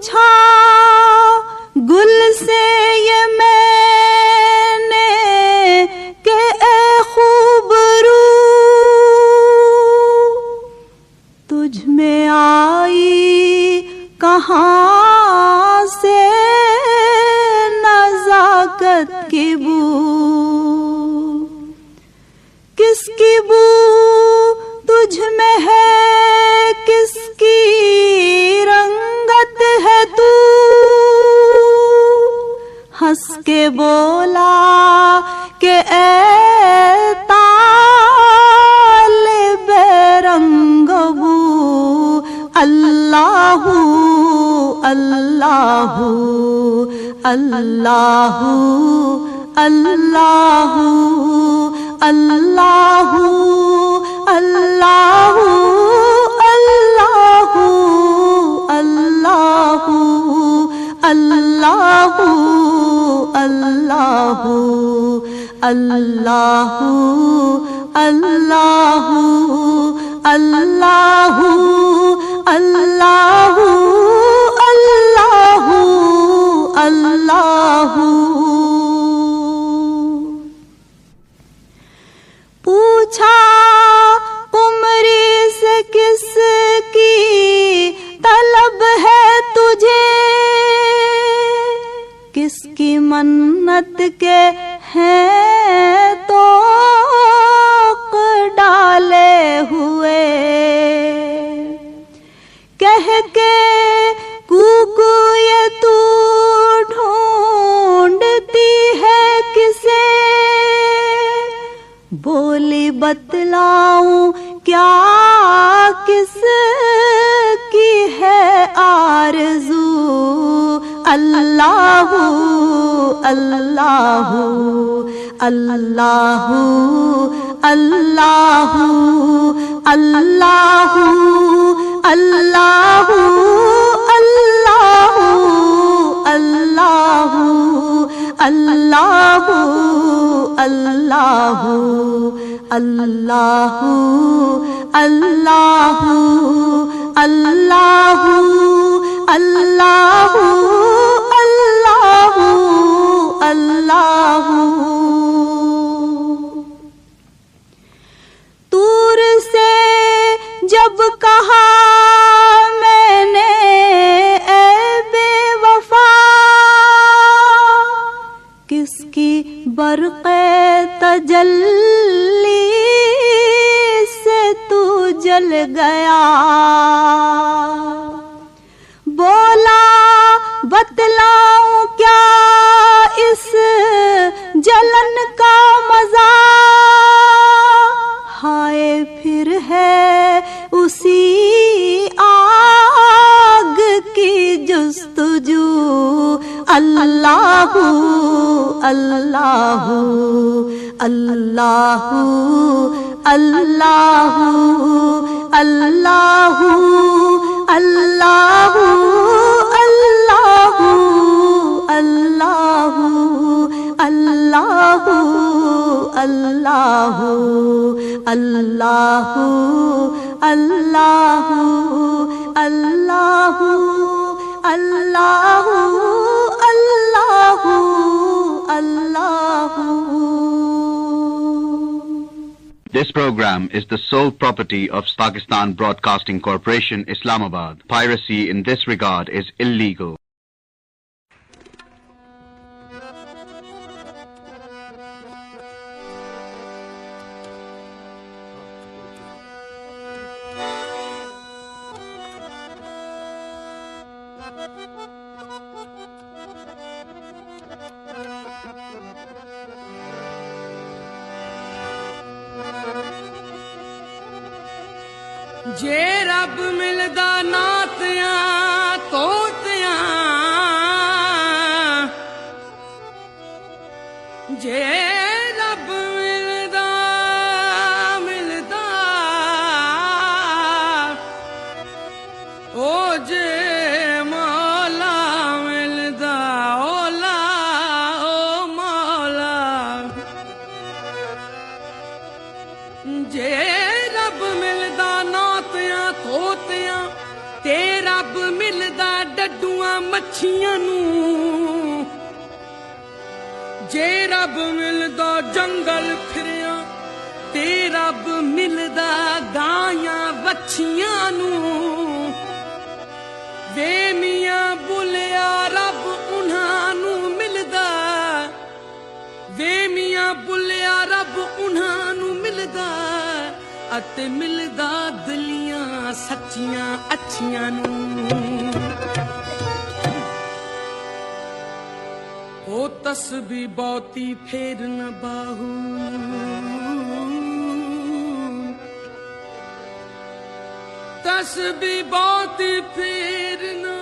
پوچھا گل سے یہ میں نے کہ اے خوبرو تجھ میں آئی کہاں سے نزاکت کی بو، کس کی بو تجھ میں ہے، کس کی رنگت ہے تو؟ ہنس کے بولا کہ اے طالب رنگ بو، اللہ اللہ اللہ اللہ اللہ اللہ اللہ اللہ اللہ اللہ اللہ اللہ اللہ اللہ اللہ اللہ۔ پوچھا قمری سے کس کی طلب ہے تجھے، کس کی منت کے ہیں توق ڈالے ہوئے، کہہ کے کوکو یہ تو ڈھونڈتی ہے کسے، بولی بتلاؤں کیا کس کی ہے آرزو، اللہ اللہ اللہ اللہ اللہ اللہ اللہ اللہ اللہ اللہ اللہ اللہ اللہ اللہ اللہ اللہ۔ طور سے جب کہا میں نے اے بے وفا، کس کی برق تجلی سے تو جل گیا، بولا بتلاؤں کیا اس جلن کا مزہ، ہائے پھر ہے اسی آگ کی جستجو، اللہ اللہ اللہ اللہ اللہ اللہ اللہ اللہ اللہ اللہ اللہ اللہ اللہ اللہ اللہ۔ This program is the sole property of Pakistan Broadcasting Corporation, Islamabad. Piracy in this regard is illegal. جے رب ملدا ناتیاں توتیاں، جے رب ملدا او جے مولا ملدا اولا او مولا، جے رب ملدا ناتیاں توتیاں تیرے ਡੱਡੂਆਂ ਮੱਛੀਆਂ ਨੂੰ ਜੇ ਰੱਬ ਮਿਲਦਾ ਜੰਗਲ ਫਿਰਿਆ ਤੇ ਰੱਬ ਮਿਲਦਾ ਗਾਈਆਂ ਵੱਛੀਆਂ ਨੂੰ ਵੇ ਮੀਆਂ ਬੁਲਿਆ ਰੱਬ ਉਹਨਾਂ ਨੂੰ ਮਿਲਦਾ ਵੇ ਮੀਆਂ ਬੁਲਿਆ ਰੱਬ ਉਹਨਾਂ ਨੂੰ ਮਿਲਦਾ ਅਤੇ ਮਿਲਦਾ ਦਿਲੀਆਂ ਸੱਚੀਆਂ ਅੱਛੀਆਂ ਨੂੰ ਉਹ ਤਸਬੀਹ ਬਹੁਤੀ ਫੇਰ ਨਾ ਬਾਹੂ ਤਸਬੀਹ ਬਹੁਤੀ ਫੇਰ ਨਾ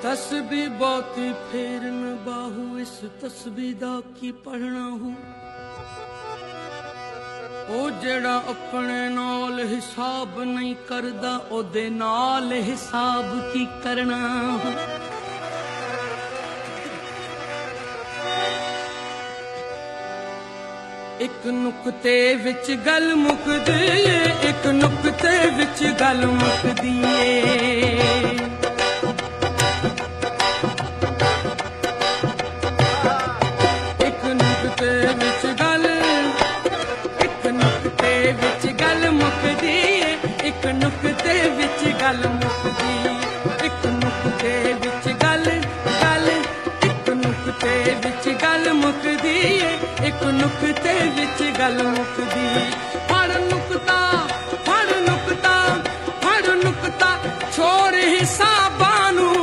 ਤਸਬੀਹ ਬਹੁਤੀ ਫੇਰ ਨਾ ਬਾਹੂ ਇਸ ਤਸਬੀਹ ਦਾ ਕੀ ਪੜ੍ਹਨਾ ਹੋ ਉਹ ਜਿਹੜਾ ਆਪਣੇ ਨਾਲ ਹਿਸਾਬ ਨਹੀਂ ਕਰਦਾ ਉਹਦੇ ਨਾਲ ਹਿਸਾਬ ਕੀ ਕਰਨਾ ਹੋ ਇੱਕ ਨੁਕਤੇ ਵਿੱਚ ਗੱਲ ਮੁੱਕਦੀ ਏ ਇੱਕ ਨੁਕਤੇ ਵਿੱਚ ਗੱਲ ਮੁੱਕਦੀ ਏ ਨੁਕਤੇ ਵਿੱਚ ਗੱਲ ਮੁੱਕਦੀ ਇੱਕ ਨੁਕਤੇ ਵਿੱਚ ਗੱਲ ਇੱਕ ਨੁਕਤੇ ਵਿੱਚ ਗੱਲ ਮੁੱਕਦੀ ਏ ਇੱਕ ਨੁਕਤੇ ਵਿੱਚ ਗੱਲ ਮੁੱਕਦੀ ਫੜ ਨੁਕਤਾ ਫੜ ਨੁਕਤਾ ਫੜ ਨੁਕਤਾ ਛੋੜ ਹਿਸਾਬਾਂ ਨੂੰ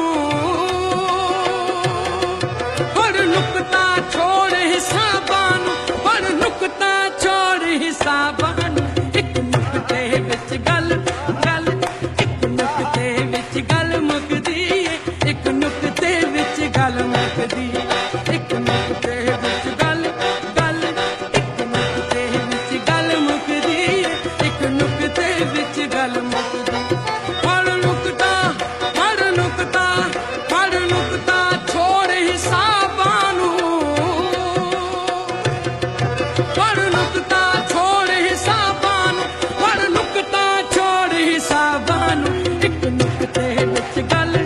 ਫੜ ਨੁਕਤਾ ਛੋੜ ਹਿਸਾਬਾਂ ਨੂੰ ਫੜ ਨੁਕਤਾ ਛੋੜ ਹਿਸਾਬਾਂ ਨੂੰ ਇੱਕ ਨੁਕਤੇ ਵਿੱਚ ਗੱਲ ਗੱਲ ਮੁੱਕਦੀ ਏ ਇੱਕ ਨੁਕਤੇ ਵਿੱਚ ਗੱਲ ਮੁੱਕਦੀ ਇੱਕ ਨੁਕਤੇ ਵਿੱਚ ਗੱਲ ਇੱਕ ਨੁਕਤੇ ਵਿੱਚ ਗੱਲ ਮੁੱਕਦੀ ਏ ਇੱਕ ਨੁਕਤੇ ਵਿੱਚ ਗੱਲ ਮੁੱਕਦੀ ਫੜ ਨੁਕਤਾ ਫੜ ਨੁਕਤਾ ਫੜ ਨੁਕਤਾ ਛੋੜ ਹਿਸਾਬਾਂ ਨੂੰ ਫੜ ਨੁਕਤਾ ਛੋੜ ਹਿਸਾਬਾਂ ਨੂੰ ਫੜ ਨੁਕਤਾ ਛੋੜ ਹਿਸਾਬਾਂ ਨੂੰ ਇੱਕ ਨੁਕਤੇ ਵਿੱਚ ਗੱਲ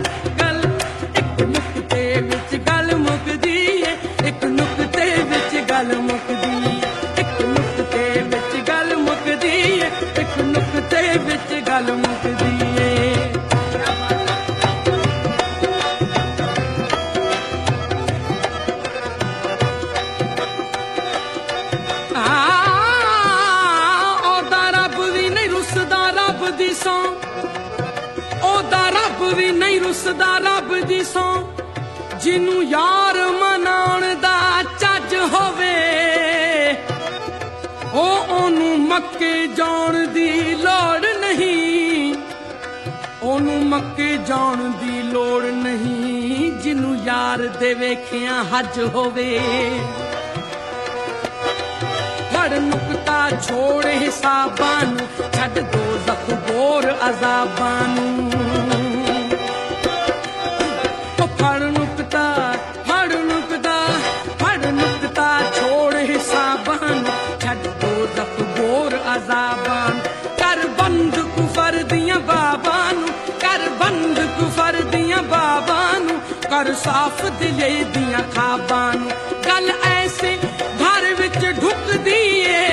ਇੱਕ ਨੁਕਤੇ ਵਿੱਚ ਗੱਲ ਮੁੱਕਦੀ ਏ ਇੱਕ ਨੁਕਤੇ ਵਿੱਚ ਗੱਲ ਮੁੱਕਦੀ ਇੱਕ ਨੁਕਤੇ ਵਿੱਚ ਗੱਲ ਮੁੱਕਦੀ ਏ ਇੱਕ ਨੁਕਤੇ ਵਿੱਚ ਗੱਲ ਮੁੱਕਦੀ ਏ ਉਹਦਾ ਰੱਬ ਵੀ ਨਹੀਂ ਰੁੱਸਦਾ ਰੱਬ ਦੀ ਸੌਂ ਉਹਦਾ ਰੱਬ ਵੀ ਨਹੀਂ ਰੁੱਸਦਾ ਰੱਬ ਦੀ ਸੌਂ ਜਿਹਨੂੰ ਯਾਰ ਮਨਾਉਣ ਦਾ ਚੱਜ ਹੋਵੇ ਉਹਨੂੰ ਮੱਕੇ ਜਾਣ ਦੀ ਲੋੜ ਨਹੀਂ ਉਹਨੂੰ ਮੱਕੇ ਜਾਣ ਦੀ ਲੋੜ ਨਹੀਂ ਜਿਹਨੂੰ ਯਾਰ ਦੇ ਵੇਖਿਆ ਹੱਜ ਹੋਵੇ ਫੜ ਨੁਕਤਾ ਛੋੜ ਹਿਸਾਬਾਂ ਨੂੰ ਛੱਡ ਦੋਜ਼ਖ ਗੋਰ ਅਜ਼ਾਬਾਂ ਨੂੰ ਫੜ ਨੁਕਤਾ ਫੜ ਨੁਕਤਾ ਫੜ ਨੁਕਤਾ ਛੋੜ ਹਿਸਾਬਾਂ ਨੂੰ ਛੱਡ ਦੋਜ਼ਖ ਗੋਰ ਅਜ਼ਾਬਾਂ ਕਰ ਬੰਦ ਕੁਫਰ ਦੀਆਂ ਬਾਬਾਂ ਨੂੰ ਕਰ ਬੰਦ ਕੁਫਰ ਦੀਆਂ ਬਾਬਾਂ ਨੂੰ ਕਰ ਸਾਫ਼ ਦਿਲੇ ਦੀਆਂ ਖਾਬਾਂ ਨੂੰ ਗੱਲ ਐਸੇ ਘਰ ਵਿੱਚ ਢੁੱਕਦੀ ਏ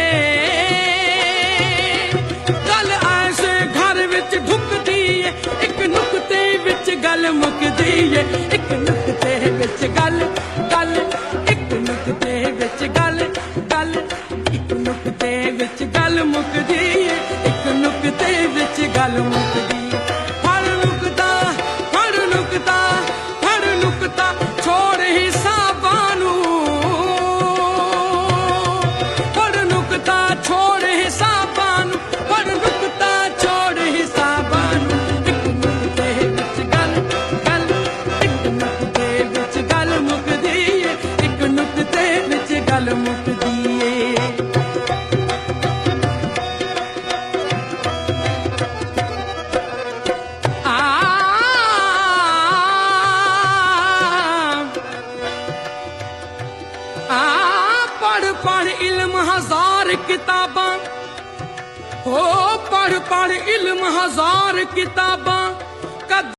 ਗੱਲ ਐਸੇ ਘਰ ਵਿੱਚ ਢੁੱਕਦੀ ਏ ਇੱਕ ਨੁਕਤੇ ਵਿੱਚ ਗੱਲ ਮੁੱਕਦੀ ਏ ਇੱਕ ਨੁਕਤੇ ਵਿੱਚ ਗੱਲ ਇੱਕ ਨੁਕਤੇ ਵਿੱਚ ਗੱਲ ਇੱਕ ਨੁਕਤੇ ਵਿੱਚ ਗੱਲ ਮੁੱਕਦੀ ਏ ਇੱਕ ਨੁਕਤੇ ਵਿੱਚ ਗੱਲ ਮੁੱਕਦੀ ਫੜ ਨੁਕਤਾ ਫੜ ਨੁਕਤਾ ਫੜ ਨੁਕਤਾ ਛੋੜ ਹਿਸਾਬਾਂ ਨੂੰ ਫੜ ਨੁਕਤਾ ਛੋੜ ਹਿਸਾਬਾਂ ਨੂੰ ਫੜ ਨੁਕਤਾ ਛੋੜ ਹਿਸਾਬਾਂ ਨੂੰ ਇੱਕ ਨੁਕਤੇ ਵਿੱਚ ਗੱਲ ਇੱਕ ਨੁਕਤੇ ਵਿੱਚ ਗੱਲ ਮੁੱਕਦੀ ਏ ਇੱਕ ਨੁਕਤੇ ਵਿੱਚ ਗੱਲ ਮੁੱਕਦੀ ਏ ਪੜ ਪੜ੍ਹ ਇਲਮ ਹਜ਼ਾਰ ਕਿਤਾਬਾਂ, ਹੋ ਪੜ੍ਹ ਪੜ੍ਹ ਇਲਮ ਹਜ਼ਾਰ ਕਿਤਾਬਾਂ।